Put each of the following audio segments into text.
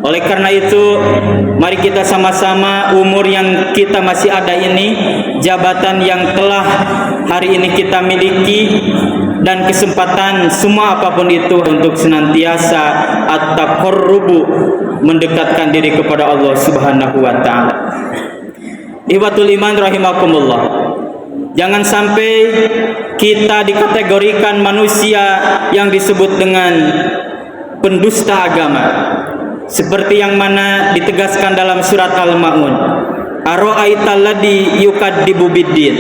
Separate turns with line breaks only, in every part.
Oleh karena itu, mari kita sama-sama umur yang kita masih ada ini, jabatan yang telah hari ini kita miliki, dan kesempatan semua apapun itu untuk senantiasa at-taqarrubu, mendekatkan diri kepada Allah Subhanahu wa taala. Ikhwatul iman rahimakumullah. Jangan sampai kita dikategorikan manusia yang disebut dengan pendusta agama, seperti yang mana ditegaskan dalam surat Al-Ma'un, ara'aital ladzi yukadzibu biddin.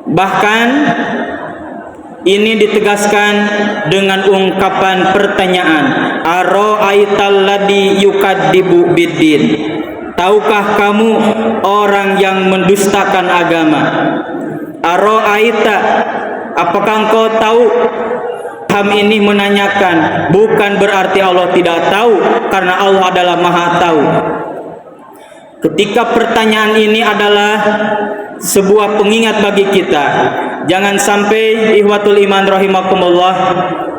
Bahkan ini ditegaskan dengan ungkapan pertanyaan, ara'aital ladzi yukadzibu biddin. Tahukah kamu orang yang mendustakan agama? Ara'aita, apakah engkau tahu? Ham ini menanyakan, bukan berarti Allah tidak tahu, karena Allah adalah Maha tahu. Ketika pertanyaan ini adalah sebuah pengingat bagi kita, jangan sampai ikhwatul iman rahimakumullah,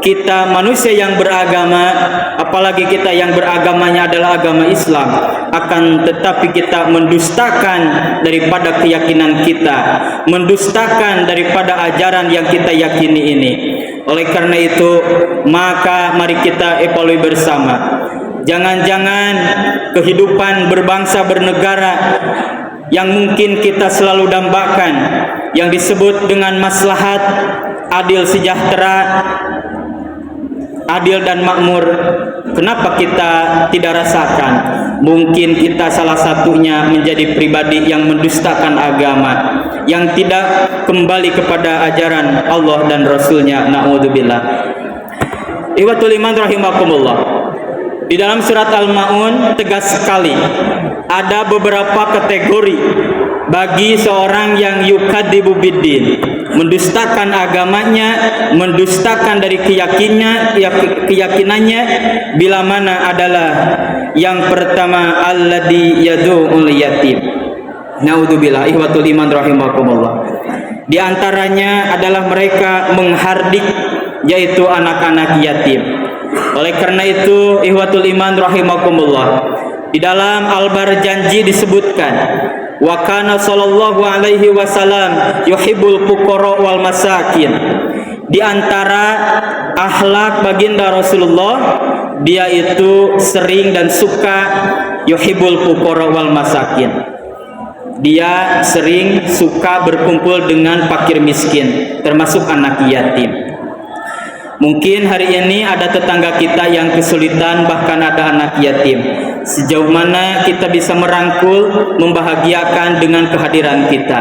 kita manusia yang beragama, apalagi kita yang beragamanya adalah agama Islam, akan tetapi kita mendustakan daripada keyakinan kita, mendustakan daripada ajaran yang kita yakini ini. Oleh karena itu, maka mari kita evaluasi bersama. Jangan-jangan kehidupan berbangsa bernegara yang mungkin kita selalu dambakan, yang disebut dengan maslahat, adil sejahtera, adil dan makmur, kenapa kita tidak rasakan? Mungkin kita salah satunya menjadi pribadi yang mendustakan agama, yang tidak kembali kepada ajaran Allah dan Rasulnya. Na'udzubillah. Ikhwatul iman rahimakumullah. Di dalam surat Al-Ma'un tegas sekali, ada beberapa kategori bagi seorang yang yukadzibu biddin, mendustakan agamanya, mendustakan dari keyakinannya, bila mana adalah yang pertama, alladzi yad'ul yatim. Naudzubillah. Ihwatul iman rahimakumullah. Di antaranya adalah mereka menghardik, yaitu anak-anak yatim. Oleh karena itu, ihwatul iman rahimakumullah, di dalam Al-Barjanji disebutkan, wa kana sallallahu alaihi wasallam yuhibbul fuqara wal masakin. Di antara akhlak baginda Rasulullah, dia itu sering dan suka yuhibbul fuqara wal masakin. Dia sering suka berkumpul dengan fakir miskin, termasuk anak yatim. Mungkin hari ini ada tetangga kita yang kesulitan, bahkan ada anak yatim. Sejauh mana kita bisa merangkul, membahagiakan dengan kehadiran kita.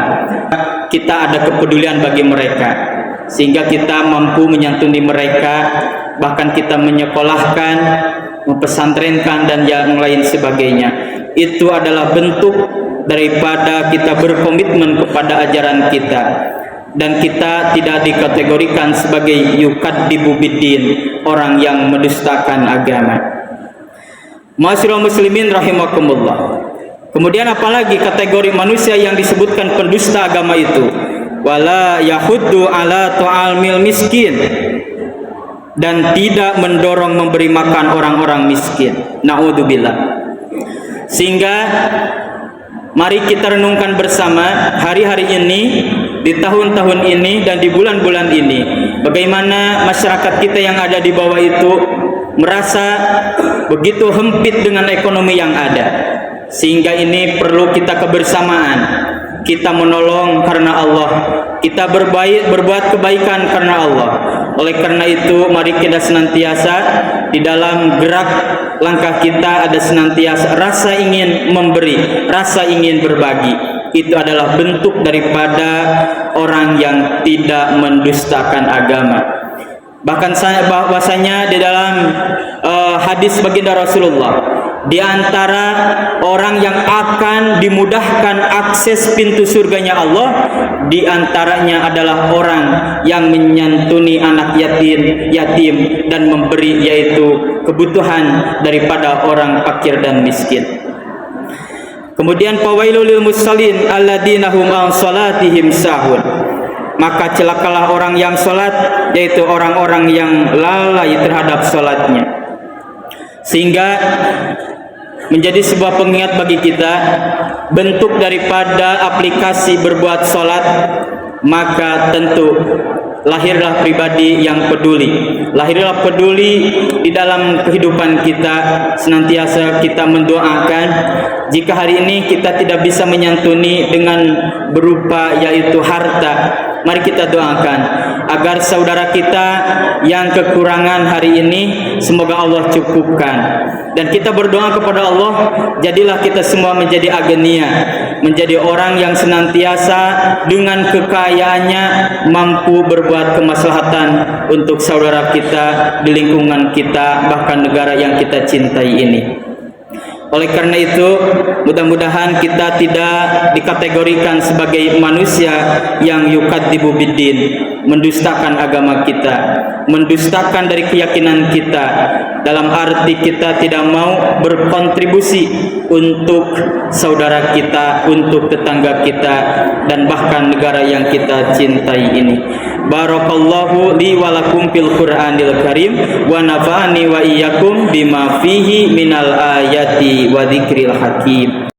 Kita ada kepedulian bagi mereka, sehingga kita mampu menyantuni mereka, bahkan kita menyekolahkan, mempesantrenkan, dan yang lain sebagainya. Itu adalah bentuk daripada kita berkomitmen kepada ajaran kita, dan kita tidak dikategorikan sebagai yukadzibu biddin, orang yang mendustakan agama. Ma'asyiral muslimin rahimakumullah. Kemudian apalagi kategori manusia yang disebutkan pendusta agama itu? Wala yahuddu ala ta'amil miskin, dan tidak mendorong memberi makan orang-orang miskin. Na'udzubillah. Sehingga mari kita renungkan bersama hari-hari ini, di tahun-tahun ini, dan di bulan-bulan ini, bagaimana masyarakat kita yang ada di bawah itu merasa begitu hempit dengan ekonomi yang ada, sehingga ini perlu kita kebersamaan. Kita menolong karena Allah, kita berbuat kebaikan karena Allah. Oleh karena itu, mari kita senantiasa di dalam gerak langkah kita ada senantiasa rasa ingin memberi, rasa ingin berbagi. Itu adalah bentuk daripada orang yang tidak mendustakan agama. Bahkan bahwasanya di dalam hadis baginda Rasulullah, di antara orang yang akan dimudahkan akses pintu surganya Allah, di antaranya adalah orang yang menyantuni anak yatim dan memberi, yaitu kebutuhan daripada orang fakir dan miskin. Kemudian fawailul lil musallin alladzina hum an salatihim sahun. Maka celakalah orang yang salat, yaitu orang-orang yang lalai terhadap salatnya. sehingga menjadi sebuah pengingat bagi kita. Bentuk daripada aplikasi berbuat sholat, maka tentu lahirlah pribadi yang peduli. Lahirlah peduli di dalam kehidupan kita. Senantiasa kita mendoakan, jika hari ini kita tidak bisa menyantuni dengan berupa yaitu harta, mari kita doakan agar saudara kita yang kekurangan hari ini semoga Allah cukupkan. Dan kita berdoa kepada Allah, jadilah kita semua menjadi agenia, menjadi orang yang senantiasa dengan kekayaannya mampu berbuat kemaslahatan untuk saudara kita di lingkungan kita, bahkan negara yang kita cintai ini. Oleh karena itu, mudah-mudahan kita tidak dikategorikan sebagai manusia yang yukadzibu biddin, mendustakan agama kita, mendustakan dari keyakinan kita, dalam arti kita tidak mau berkontribusi untuk saudara kita, untuk tetangga kita, dan bahkan negara yang kita cintai ini. Barakallahu li wa lakum fil Qur'anil Karim wa nafa'ani wa iyyakum bima fihi minal ayati wa dzikril hakim.